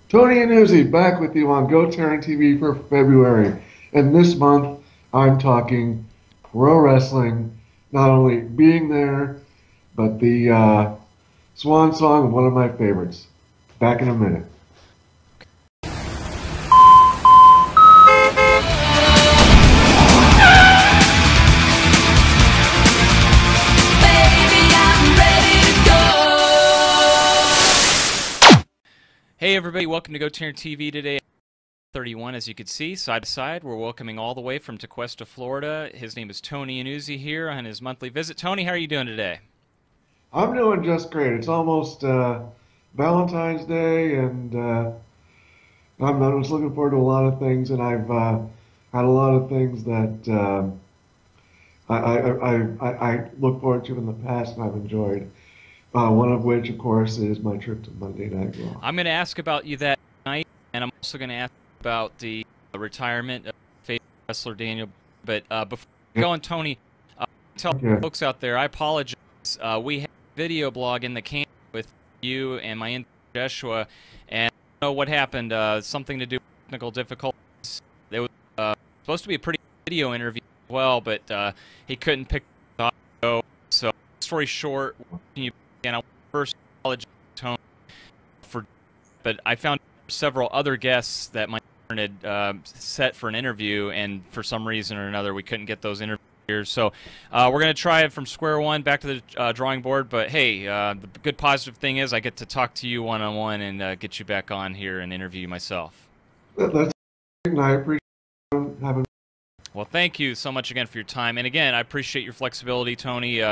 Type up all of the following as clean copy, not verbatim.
Tony Yannuzzi back with you on GoTarryn TV for February. And this month, I'm talking pro wrestling, not only being there, but the swan song of one of my favorites. Back in a minute. Hey everybody, welcome to GoTarryn TV today. 31, as you can see, side to side. We're welcoming all the way from Tequesta, Florida. His name is Tony Yannuzzi here on his monthly visit. Tony, how are you doing today? I'm doing just great. It's almost Valentine's Day, and I'm just looking forward to a lot of things, and I've had a lot of things that I look forward to in the past and I've enjoyed. One of which, of course, is my trip to Monday Night Raw. I'm going to ask about you that night, and I'm also going to ask about the retirement of famous wrestler Daniel. But before we go on, Tony, tell folks out there, I apologize. We have a video blog in the can with you and my intern Joshua, and I don't know what happened. Something to do with technical difficulties. It was supposed to be a pretty video interview as well, but he couldn't pick the audio. So, story short, and I first apologize to Tony for, but I found several other guests that my intern had set for an interview, and for some reason or another, we couldn't get those interviews. So we're going to try it from square one, back to the drawing board. But hey, the good positive thing is I get to talk to you one-on-one and get you back on here and interview you myself. That's great, and I appreciate having. Well, thank you so much again for your time. And again, I appreciate your flexibility, Tony.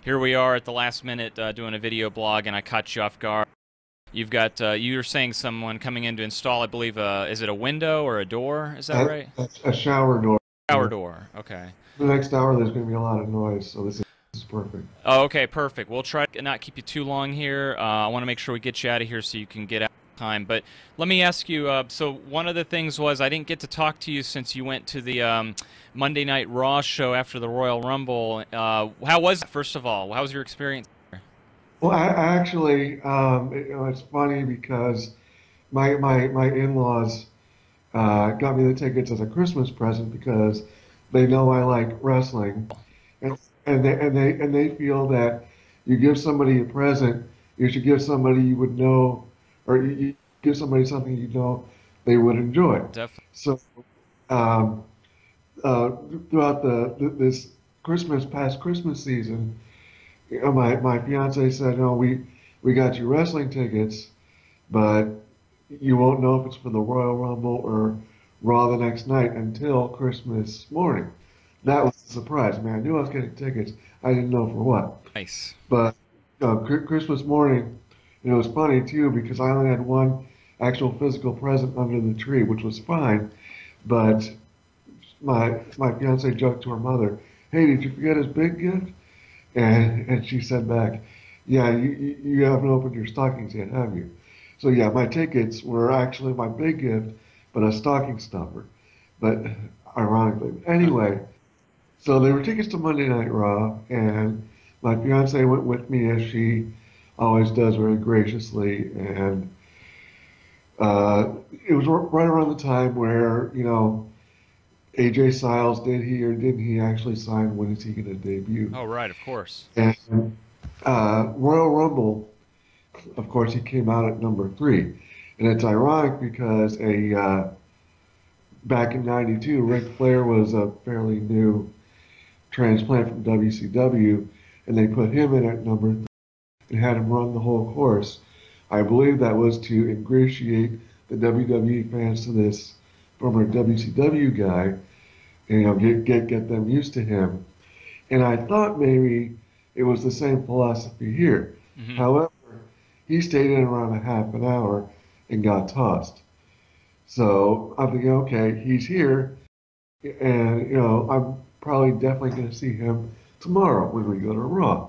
Here we are at the last minute doing a video blog, and I caught you off guard. You've got, you were saying someone coming in to install, I believe, is it a window or a door? Is that right? A shower door. Shower door, okay. The next hour, there's going to be a lot of noise, so this is perfect. Oh, okay, perfect. We'll try to not keep you too long here. I want to make sure we get you out of here so you can get out. Time. But let me ask you, so one of the things was I didn't get to talk to you since you went to the Monday Night Raw show after the Royal Rumble. How was it, first of all? How was your experience there? Well, I actually, it's funny because my in-laws got me the tickets as a Christmas present because they know I like wrestling, and they feel that you give somebody a present, you should give somebody you would know, or you give somebody something you know they would enjoy. Definitely. So throughout this past Christmas season, my fiance said, "No, we got you wrestling tickets, but you won't know if it's for the Royal Rumble or Raw the next night until Christmas morning." That was a surprise. Man, I knew I was getting tickets. I didn't know for what. Nice. But Christmas morning. It was funny, too, because I only had one actual physical present under the tree, which was fine. But my fiance joked to her mother, "Hey, did you forget his big gift?" And she said back, "Yeah, you haven't opened your stockings yet, have you?" So, yeah, my tickets were actually my big gift, but a stocking stuffer. But ironically. Anyway, so they were tickets to Monday Night Raw, and my fiance went with me as she always does very graciously, and it was right around the time where, AJ Styles, did he or didn't he actually sign When Is He Going to Debut? Oh, right, of course. And Royal Rumble, of course, he came out at number 3. And it's ironic because back in '92, Ric Flair was a fairly new transplant from WCW, and they put him in at number 3. And had him run the whole course. I believe that was to ingratiate the WWE fans to this former WCW guy, and get them used to him. And I thought maybe it was the same philosophy here. Mm-hmm. However, he stayed in around a half an hour and got tossed. So I'm thinking, okay, he's here, and I'm probably definitely going to see him tomorrow when we go to Raw.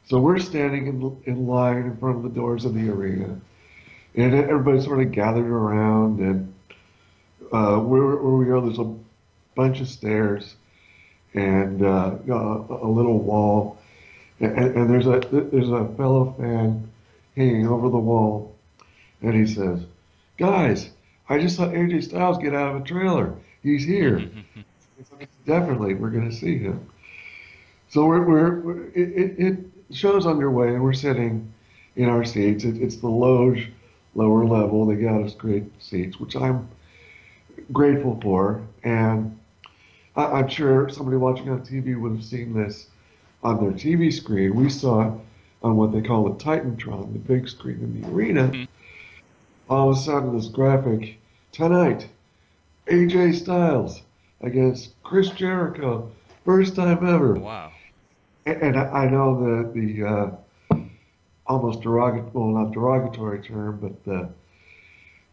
So we're standing in line in front of the doors of the arena, and everybody sort of gathered around, and where we are, there's a bunch of stairs and a little wall, and there's a fellow fan hanging over the wall, and he says, guys, I just saw AJ Styles get out of a trailer. He's here. It's like, definitely, we're going to see him. So it show's underway, and we're sitting in our seats. It's the loge, lower level. They got us great seats, which I'm grateful for. And I'm sure somebody watching on TV would have seen this on their TV screen. We saw it on what they call the Titantron, the big screen in the arena. All of a sudden, this graphic, tonight, AJ Styles against Chris Jericho, first time ever. Wow. And I know the almost derogatory, well, not derogatory term, but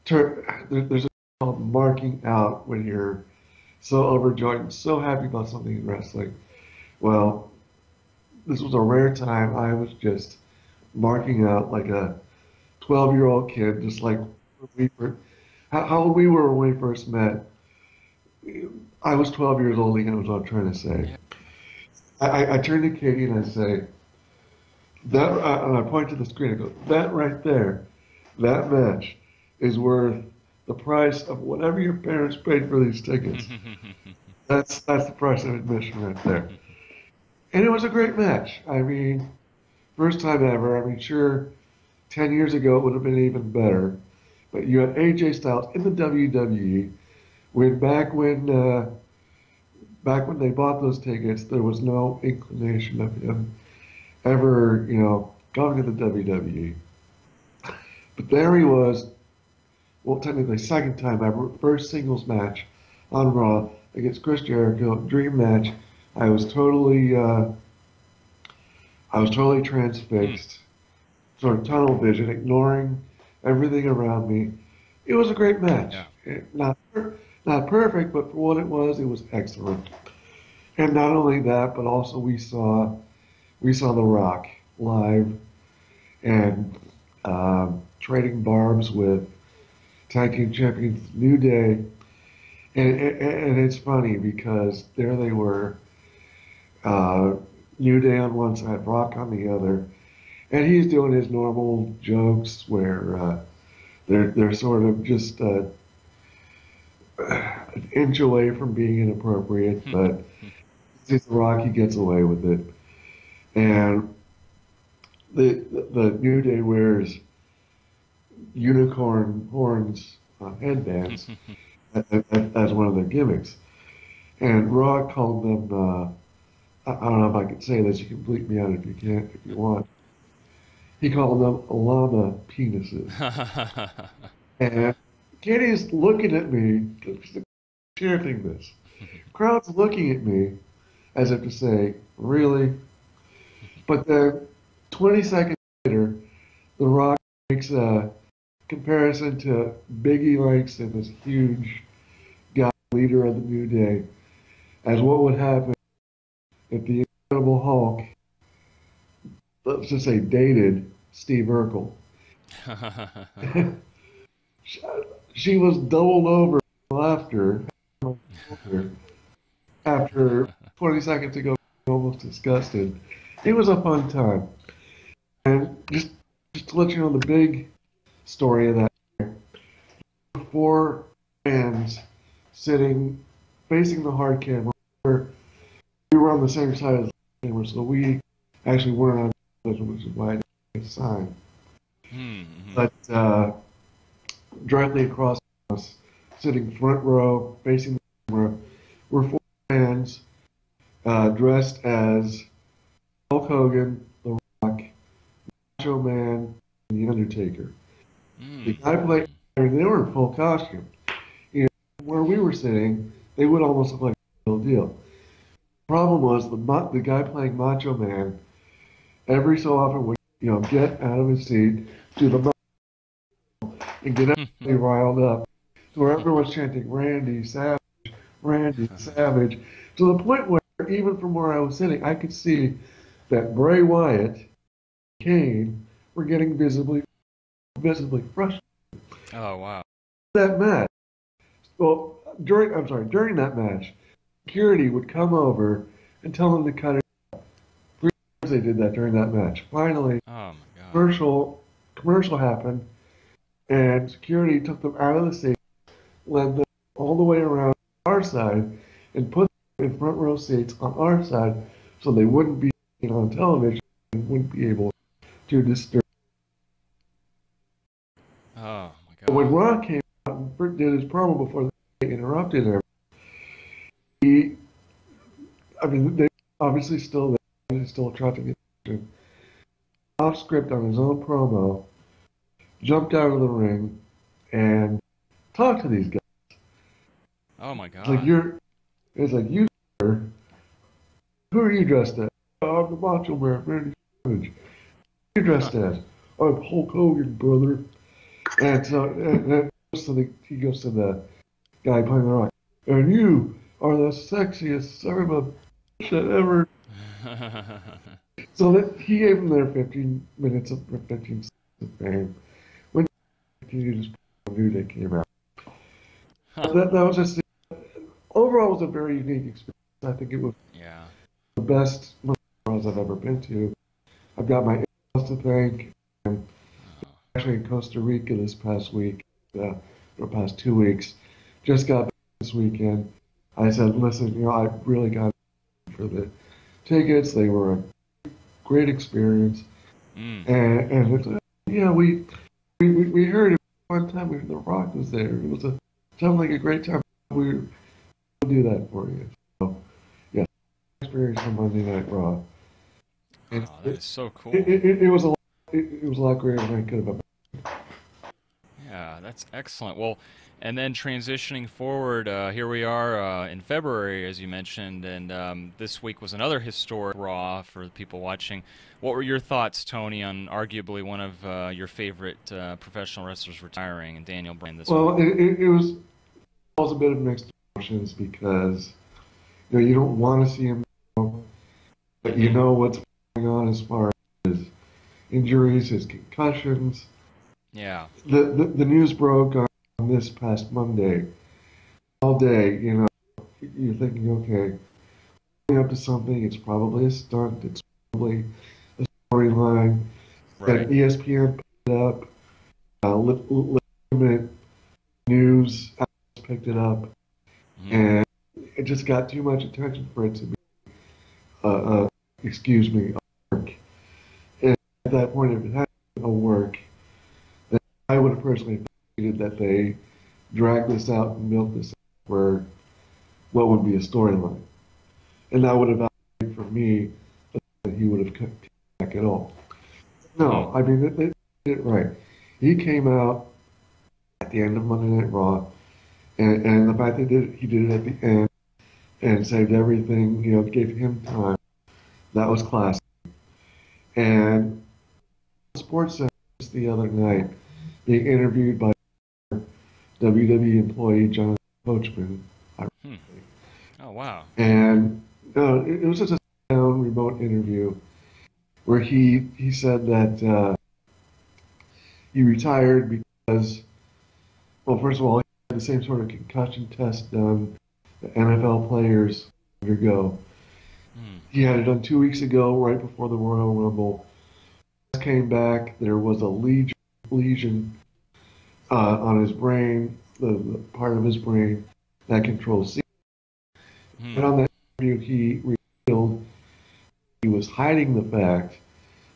there's a term called marking out when you're so overjoyed and so happy about something in wrestling. Well, this was a rare time. I was just marking out like a 12-year-old kid, just like how old we were when we first met. I was 12 years old, again, is what I'm trying to say. I turn to Katie and I say, that, and I point to the screen, I go, that right there, that match is worth the price of whatever your parents paid for these tickets. That's the price of admission right there. And it was a great match. I mean, first time ever. I mean, sure, 10 years ago it would have been even better. But you had AJ Styles in the WWE. Back when they bought those tickets, there was no inclination of him ever, going to the WWE. But there he was, well, technically second time ever, first singles match on Raw against Chris Jericho, dream match. I was totally transfixed, sort of tunnel vision, ignoring everything around me. It was a great match. Yeah. Not perfect, but for what it was excellent. And not only that, but also we saw The Rock live and trading barbs with tag team champions New Day. And it's funny because there they were, New Day on one side, Rock on the other, and he's doing his normal jokes where they're sort of just an inch away from being inappropriate, but it's The Rock, he gets away with it. And the New Day wears unicorn horns headbands as one of their gimmicks. And Rock called them, I don't know if I can say this, you can bleep me out if you want. He called them llama penises. And Katie's looking at me, she's chanting this. Crowd's looking at me as if to say, really? But then 20 seconds later, The Rock makes a comparison to Biggie Langston, this huge guy, leader of the New Day, as what would happen if the Incredible Hulk, let's just say, dated Steve Urkel. She was doubled over laughter after 20 seconds ago, almost disgusted. It was a fun time. And just to let you know the big story of that, four fans sitting facing the hard camera. We were on the same side as the camera, so we actually weren't on television, which is why I didn't sign. But directly across us, sitting front row, facing the camera, were four fans dressed as Hulk Hogan, The Rock, Macho Man, and The Undertaker. The guy played, I mean, they were in full costume. Where we were sitting, they would almost look like a real deal. The problem was the guy playing Macho Man, every so often would get out of his seat, do the and get everybody riled up, to where everyone was chanting Randy Savage, to the point where even from where I was sitting, I could see that Bray Wyatt, and Kane were getting visibly frustrated. Oh wow! That match. Well, during that match, security would come over and tell them to cut it out. 3 times they did that during that match. Finally, oh my God. commercial happened, and security took them out of the stadium, led them all the way around our side, and put them in front row seats on our side so they wouldn't be seen on television and wouldn't be able to disturb. Oh my When God. Ron came out and did his promo before they interrupted him, he, I mean, they obviously still there, he's still trying to get attention. Off script on his own promo, jumped out of the ring and talked to these guys. Oh my It's like God. you, sir, who are you dressed as? Oh, I'm the Macho Man, Randy Savage. Who are you dressed as? I'm Hulk Hogan, brother. And so he goes to the guy playing the rock. And you are the sexiest son of a shit ever. So that he gave him their 15 minutes of 15 seconds of fame. When he just New Day came out. That was just overall it was a very unique experience. I think it was Yeah. the best Raws I've ever been to. I've got my in-laws to thank. I'm actually in Costa Rica this past week, or past 2 weeks. Just got back this weekend. I said, listen, I really got for the tickets. They were a great experience. And it's, yeah, we heard it one time when The Rock was there. It was sounded like a great time. We will do that for you. So, yeah, experience on Monday Night Raw. And Oh, that is so cool. it was a lot greater than I could have imagined. Yeah, that's excellent. Well, and then transitioning forward, here we are in February, as you mentioned, and this week was another historic Raw for the people watching. What were your thoughts, Tony, on arguably one of your favorite professional wrestlers retiring, and Daniel Bryan this Well, week? it was a bit of mixed emotions because you don't want to see him go, but you know what's going on as far as his injuries, his concussions. Yeah. The news broke on this past Monday. All day, you're thinking, okay, going up to something. It's probably a stunt. It's probably a storyline. Right. Then ESPN picked it up. Legitimate news outlets picked it up, and it just got too much attention for it to be, excuse me, a work. And at that point, if it had been a work, then I would have personally appreciated that they dragged this out and milked this out for what would be a storyline. And that would have validated for me that he would have come back at all. No, I mean, they did it right. He came out at the end of Monday Night Raw, and the fact that he did it at the end and saved everything, gave him time, that was classic. And Sports Center just the other night, being interviewed by WWE employee Jonathan Coachman. Oh, wow. And it was just a down remote interview where he said that he retired because, well, first of all, he had the same sort of concussion test done that NFL players undergo. He had it done 2 weeks ago, right before the Royal Rumble. Came back, there was a lesion on his brain, the part of his brain that controls seizures. And on that interview, he revealed he was hiding the fact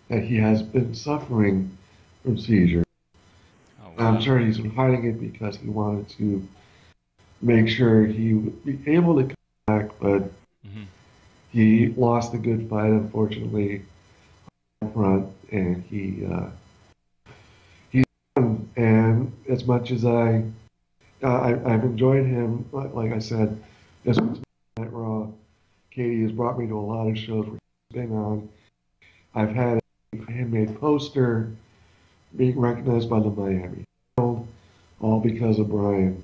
that he has been suffering from seizures. Oh, wow. I'm sure he's been hiding it because he wanted to make sure he would be able to come back, but he lost the good fight, unfortunately, up front, and he's done. And as much as I've enjoyed him, like I said, this was at Raw. Katie has brought me to a lot of shows where he's been on. I've had a handmade poster being recognized by the Miami Herald, all because of Brian.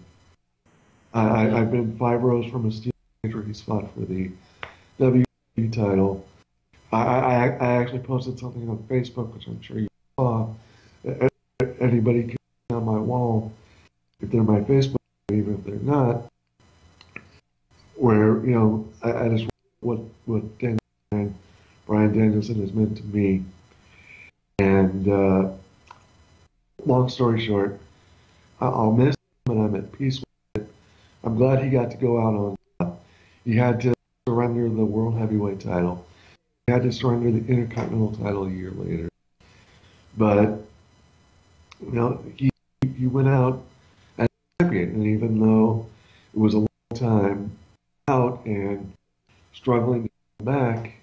I've been 5 rows from a steel cage where he's fought for the WWE title. I actually posted something on Facebook, which I'm sure you saw. Anybody can see on my wall if they're my Facebook, even if they're not. Where I just what Brian Danielson has meant to me. And long story short, I'll miss him, and I'm at peace with it. I'm glad he got to go out on top. He had to surrender the World Heavyweight title. He had to surrender the Intercontinental title a year later. But, you know, he went out as a champion, and even though it was a long time out and struggling to come back,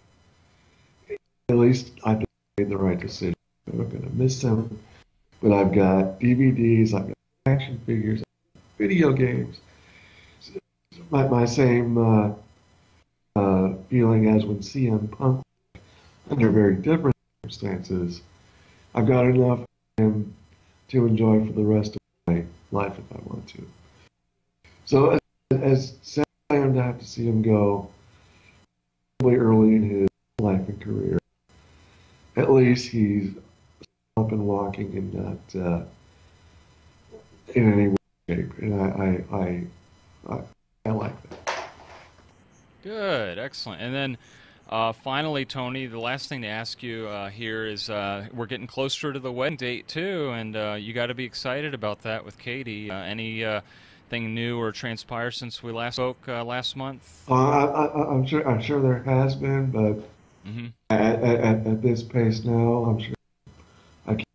at least I think I made the right decision. I'm going to miss him, but I've got DVDs, I've got action figures, video games. My same feeling as when CM Punk, under very different circumstances. I've got enough of him to enjoy for the rest of my life if I want to. So as sad as I am to have to see him go probably early in his life and career, at least he's up and walking and not in any way shape, and I like that. Good, excellent. And then finally, Tony, the last thing to ask you here is we're getting closer to the wedding date too, and you got to be excited about that with Katie. Anything new or transpire since we last spoke last month? I'm sure there has been, but at this pace now, I'm sure I can't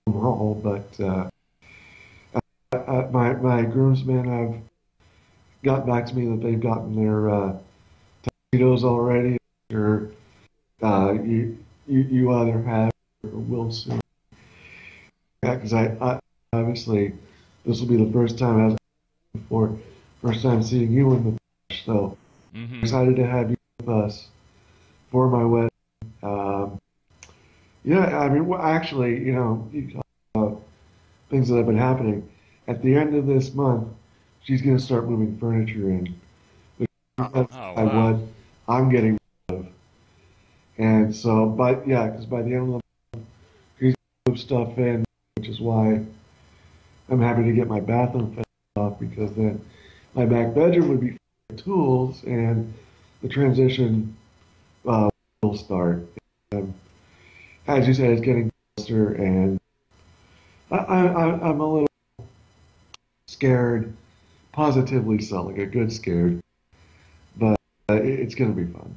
do them all. But my groomsmen have got back to me that they've gotten their tuxedos already. Or you either have or will soon. Yeah, because I obviously this will be the first time as before, first time seeing you in the flesh. So excited to have you with us for my wedding. Yeah, I mean, actually, you know, you talk about things that have been happening. At the end of this month, she's going to start moving furniture in. What I'm getting rid of. And so, because by the end of the month, she's going to move stuff in, which is why I'm happy to get my bathroom finished off, because then my back bedroom would be full of tools, and the transition will start. As you said, it's getting closer, and I'm a little scared, positively so, like a good scared, but it's going to be fun.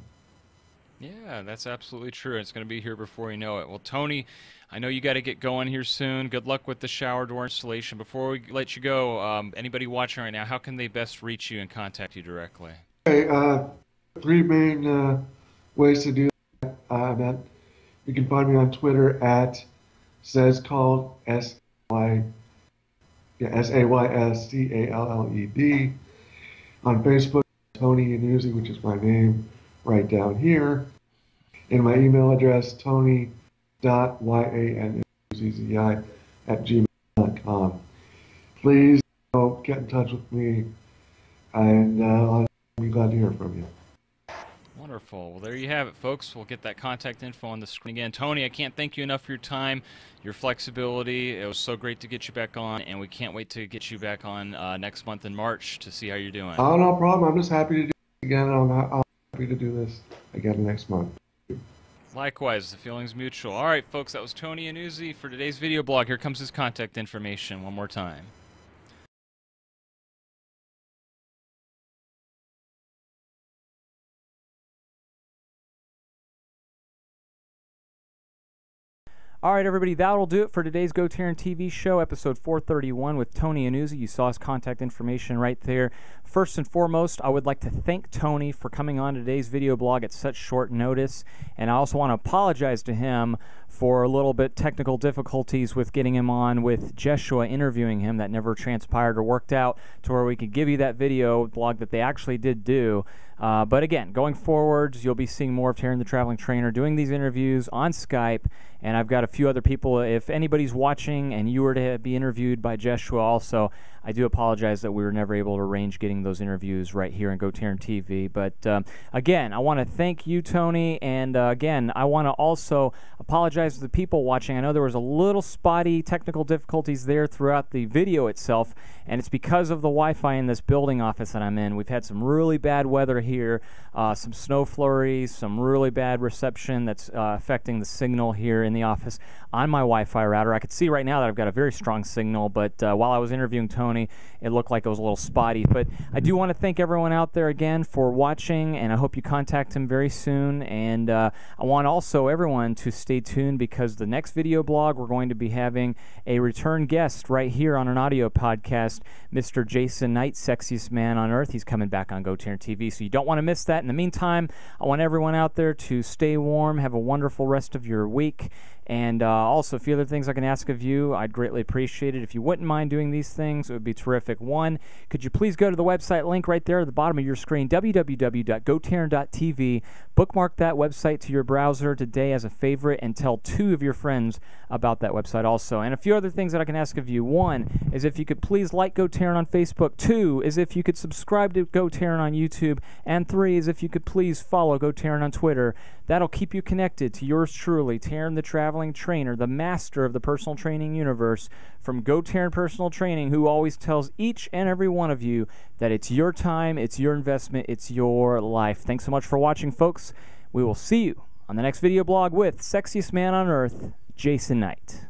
Yeah, that's absolutely true. It's going to be here before you know it. Well, Tony, I know you got to get going here soon. Good luck with the shower door installation. Before we let you go, anybody watching right now, how can they best reach you and contact you directly? Okay, three main ways to do that. You can find me on Twitter at sayscalled, SAYSCALLED. On Facebook, Tony Yannuzzi, which is my name right down here. And my email address, tony.yannuzzi@gmail.com. Please get in touch with me, and I'll be glad to hear from you. Wonderful. Well, there you have it, folks. We'll get that contact info on the screen again. Tony, I can't thank you enough for your time, your flexibility. It was so great to get you back on, and we can't wait to get you back on next month in March to see how you're doing. Oh, no problem. I'm just happy to do it again. I'm happy to do this again next month. Likewise, the feeling's mutual. All right, folks, that was Tony Yannuzzi for today's video blog. Here comes his contact information one more time. All right, everybody, that'll do it for today's GoTarryn TV show, episode 431 with Tony Yannuzzi. You saw his contact information right there. First and foremost, I would like to thank Tony for coming on today's video blog at such short notice, and I also want to apologize to him for a little bit technical difficulties with getting him on with Jeshua interviewing him. That never transpired or worked out to where we could give you that video blog that they actually did do. But again, going forwards, you'll be seeing more of Tarryn the Traveling Trainer doing these interviews on Skype, and I've got a few other people. If anybody's watching and you were to be interviewed by Jeshua also, I do apologize that we were never able to arrange getting those interviews right here on GoTarryn TV. But again, I want to thank you, Tony, and again, I want to also apologize to the people watching. I know there was a little spotty technical difficulties there throughout the video itself, and it's because of the Wi-Fi in this building office that I'm in. We've had some really bad weather here. Some snow flurries, some really bad reception that's affecting the signal here in the office on my Wi-Fi router. I could see right now that I've got a very strong signal, but while I was interviewing Tony, it looked like it was a little spotty. But I do want to thank everyone out there again for watching, and I hope you contact him very soon. And I want also everyone to stay tuned, because the next video blog, we're going to be having a return guest right here on an audio podcast, Mr. Jason Knight, sexiest man on earth. He's coming back on GoTarryn TV, so you don't want to miss that. In the meantime, I want everyone out there to stay warm, have a wonderful rest of your week, and also a few other things I can ask of you, I'd greatly appreciate it. If you wouldn't mind doing these things, it would be terrific. One, could you please go to the website link right there at the bottom of your screen, www.gotarryn.tv. Bookmark that website to your browser today as a favorite, and tell 2 of your friends about that website also. And a few other things that I can ask of you. One is if you could please like GoTarryn on Facebook. 2 is if you could subscribe to GoTarryn on YouTube. And 3 is if you could please follow GoTarryn on Twitter. That'll keep you connected to yours truly, Tarryn the Traveling Trainer, the master of the personal training universe from GoTarryn Personal Training, who always tells each and every one of you that it's your time, it's your investment, it's your life. Thanks so much for watching, folks. We will see you on the next video blog with Sexiest Man on Earth, Jason Knight.